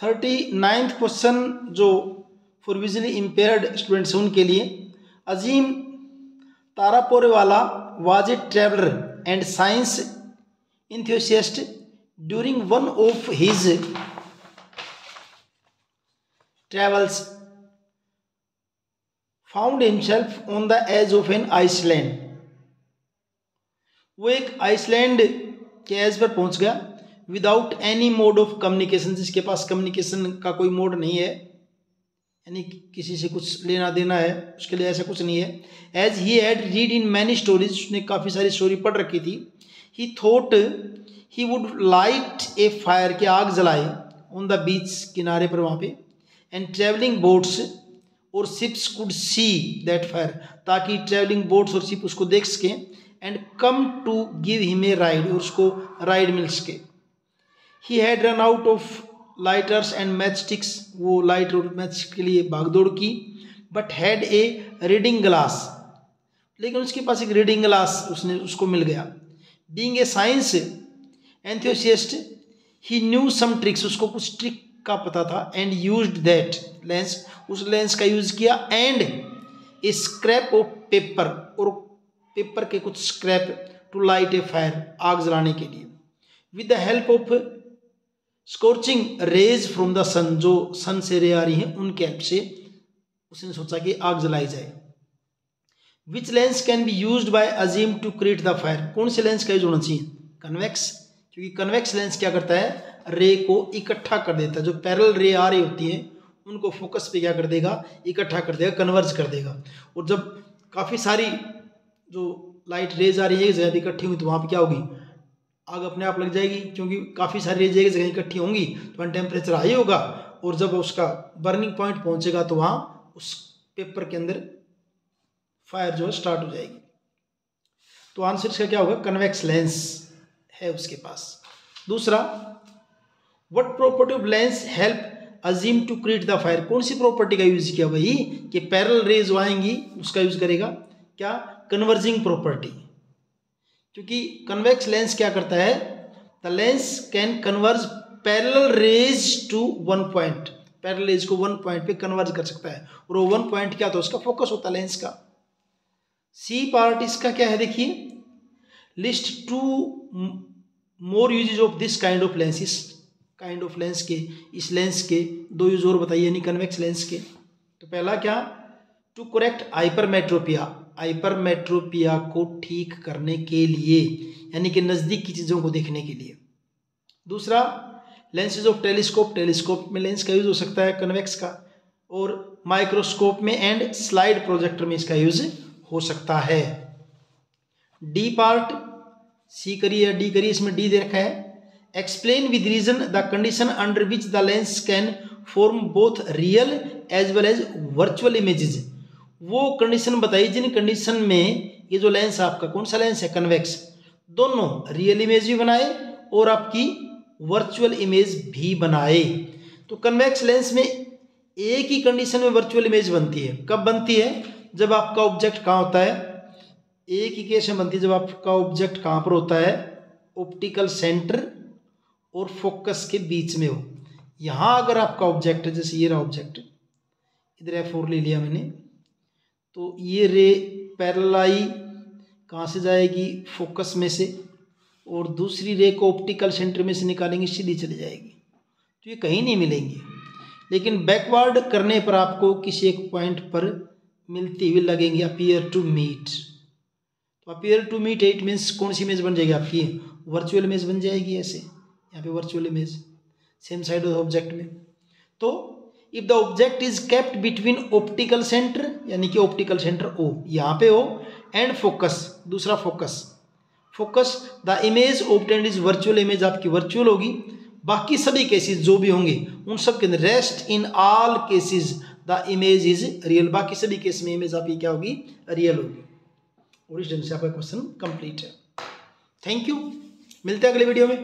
39th question जो for visually impaired students उनके लिए, Azim Taraporewala was a traveller and science enthusiast during one of his travels found himself on the edge of an Iceland। वो एक Iceland के as per पहुंच गया without any mode of communication, जिसके पास communication का कोई मोड नहीं है, यानी किसी से कुछ लेना देना है उसके लिए ऐसा कुछ नहीं है। As he had read in many stories, उसने काफ़ी सारी स्टोरी पढ़ रखी थी। He thought he would light a fire, की आग जलाए, ऑन द बीच, किनारे पर वहाँ पे, एंड ट्रेवलिंग बोट्स और ships could see that fire, ताकि ट्रेवलिंग बोट्स और शिप उसको देख सकें, and come to give him a ride, और उसको राइड मिल सके। He had run out of lighters and matchsticks, वो लाइट और मैच के लिए भागदौड़ की, but had a reading glass, लेकिन उसके पास एक रीडिंग ग्लास उसको मिल गया। Being a science enthusiast he new some tricks, उसको कुछ ट्रिक का पता था, एंड यूज्ड दैट लेंस, उस लेंस का यूज किया, and a scrap of paper, और पेपर के कुछ scrap, to light a fire, आग जलाने के लिए, with the help of scorching rays from the sun, जो सन से रे आ रही हैं उनके हेल्प से उसने सोचा कि आग जलाई जाए। Which lens can be used by Azeem to create the fire, कौन से लेंस का यूज होना चाहिए? कन्वेक्स, क्योंकि कन्वेक्स लेंस क्या करता है, रे को इकट्ठा कर देता है, जो पैरेलल रे आ रही होती है उनको फोकस पे क्या कर देगा, इकट्ठा कर देगा, कन्वर्ज कर देगा। और जब काफ़ी सारी जो लाइट रेज आ रही है जगह इकट्ठी हुई तो वहाँ पे क्या होगी, आग अपने आप लग जाएगी, क्योंकि काफ़ी सारी रेज एक जगह इकट्ठी होंगी तो वहाँ टेम्परेचर हाई होगा, और जब उसका बर्निंग पॉइंट पहुँचेगा तो वहाँ उस पेपर के अंदर फायर जो है स्टार्ट हो जाएगी। तो आंसर इसका क्या होगा, कन्वेक्स लेंस है उसके पास। दूसरा, what property of lens help Azeem to create the fire, कौन सी प्रॉपर्टी का यूज किया भाई, कि पैरेलल रेज आएंगी उसका यूज करेगा, क्या, कन्वर्जिंग प्रॉपर्टी, क्योंकि कन्वेक्स लेंस क्या करता है, the lens can converge parallel rays to one point, parallel rays को वन पॉइंट पे कन्वर्ज कर सकता है, और वो वन पॉइंट क्या, तो उसका फोकस होता है लेंस का। सी पार्ट इसका क्या है, देखिए, list two more usages of this kind of lens, इस काइंड ऑफ लेंस के, इस लेंस के दो यूज और बताइए, यानी कन्वेक्स लेंस के। तो पहला क्या, टू करेक्ट हाइपरमेट्रोपिया, हाइपरमेट्रोपिया को ठीक करने के लिए, यानी कि नज़दीक की चीज़ों को देखने के लिए। दूसरा, लेंसेज ऑफ टेलीस्कोप, टेलीस्कोप में लेंस का यूज हो सकता है कन्वेक्स का, और माइक्रोस्कोप में एंड स्लाइड प्रोजेक्टर में इसका यूज हो सकता है। डी पार्ट, सी करिए या डी करिए, इसमें डी दे रखा है, explain with reason the condition under which the lens can form both real as well as virtual images, वो कंडीशन बताइए जिन कंडीशन में ये जो लेंस आपका कौन सा लेंस है, कन्वेक्स, दोनों रियल इमेज भी बनाए और आपकी वर्चुअल इमेज भी बनाए। तो कन्वेक्स लेंस में एक ही कंडीशन में वर्चुअल इमेज बनती है, कब बनती है, जब आपका ऑब्जेक्ट कहाँ होता है, एक ही केस में बनती है जब आपका ऑब्जेक्ट कहाँ पर होता है, ऑप्टिकल सेंटर और फोकस के बीच में हो। यहाँ अगर आपका ऑब्जेक्ट है, जैसे ये रहा ऑब्जेक्ट, इधर F4 ले लिया मैंने, तो ये रे पैरेलल आई कहाँ से जाएगी, फोकस में से, और दूसरी रे को ऑप्टिकल सेंटर में से निकालेंगे, सीधी चली जाएगी, तो ये कहीं नहीं मिलेंगी। लेकिन बैकवर्ड करने पर आपको किसी एक पॉइंट पर मिलती हुई लगेंगी, अपीयर टू मीट। तो appear to meet it means कौन सी इमेज बन जाएगी आपकी, वर्चुअल इमेज बन जाएगी, ऐसे यहाँ पे virtual image same side of object में। तो if the object is kept between optical centre, यानी कि ऑप्टिकल सेंटर ओ यहाँ पे हो, एंड फोकस, दूसरा focus, focus the image obtained is virtual, image आपकी वर्चुअल होगी। बाकी सभी केसेस जो भी होंगे उन सब के अंदर, rest in all cases the image is real, बाकी सभी केस में इमेज आपकी क्या होगी, रियल होगी। और इस ढंग से आपका क्वेश्चन कंप्लीट है। थैंक यू, मिलते हैं अगले वीडियो में।